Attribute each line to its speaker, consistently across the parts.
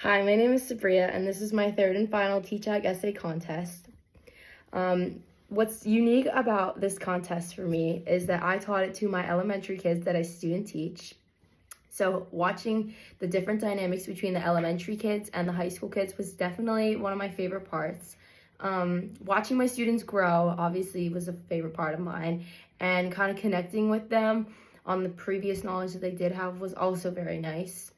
Speaker 1: Hi, my name is Sabriye, and this is my third and final TCHAG essay contest. What's unique about this contest for me is that I taught it to my elementary kids that I student teach. So watching the different dynamics between the elementary kids and the high school kids was definitely one of my favorite parts. Watching my students grow obviously was a favorite part of mine, and kind of connecting with them on the previous knowledge that they did have was also very nice.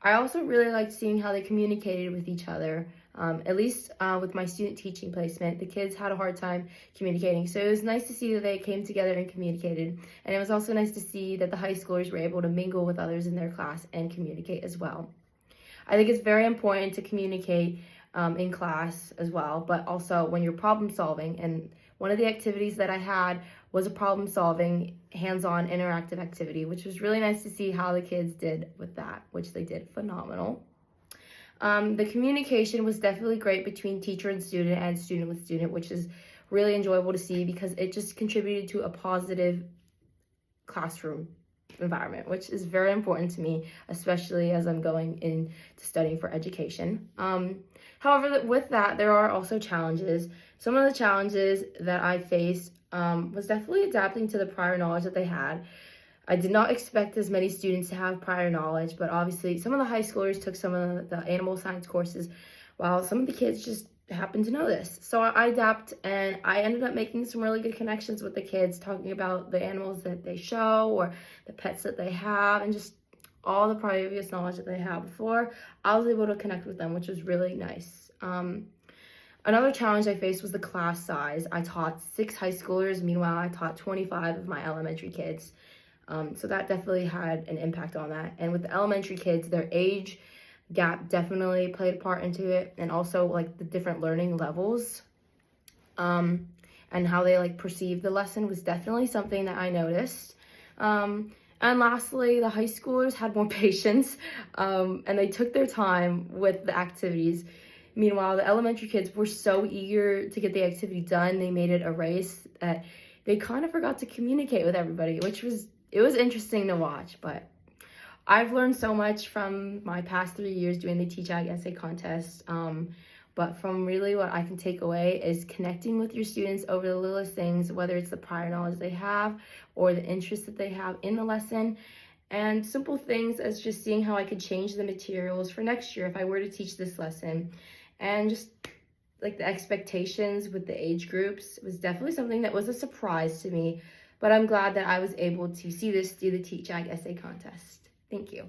Speaker 1: I also really liked seeing how they communicated with each other. At least with my student teaching placement, the kids had a hard time communicating. So it was nice to see that they came together and communicated. And it was also nice to see that the high schoolers were able to mingle with others in their class and communicate as well. I think it's very important to communicate in class as well, but also when you're problem solving. And one of the activities that I had was a problem solving hands-on interactive activity, which was really nice to see how the kids did with that, which they did phenomenal. The communication was definitely great between teacher and student with student, which is really enjoyable to see because it just contributed to a positive classroom environment, which is very important to me, especially as I'm going into studying for education. However, with that, there are also challenges. Some of the challenges that I faced was definitely adapting to the prior knowledge that they had. I did not expect as many students to have prior knowledge, but obviously some of the high schoolers took some of the animal science courses, while some of the kids just happened to know this. So I adapt, and I ended up making some really good connections with the kids, talking about the animals that they show or the pets that they have, and just all the previous knowledge that they had before. I was able to connect with them, which was really nice. Another challenge I faced was the class size. I taught 6 high schoolers. Meanwhile, I taught 25 of my elementary kids. So that definitely had an impact on that. And with the elementary kids, their age gap definitely played a part into it, and also like the different learning levels and how they like perceive the lesson was definitely something that I noticed. And lastly, the high schoolers had more patience and they took their time with the activities. Meanwhile, the elementary kids were so eager to get the activity done, they made it a race that they kind of forgot to communicate with everybody, which was interesting to watch. But I've learned so much from my past 3 years doing the TCHAG essay contest. But from really what I can take away is connecting with your students over the littlest things, whether it's the prior knowledge they have or the interest that they have in the lesson. And simple things as just seeing how I could change the materials for next year if I were to teach this lesson. And just like the expectations with the age groups was definitely something that was a surprise to me. But I'm glad that I was able to see this through the TCHAG essay contest. Thank you.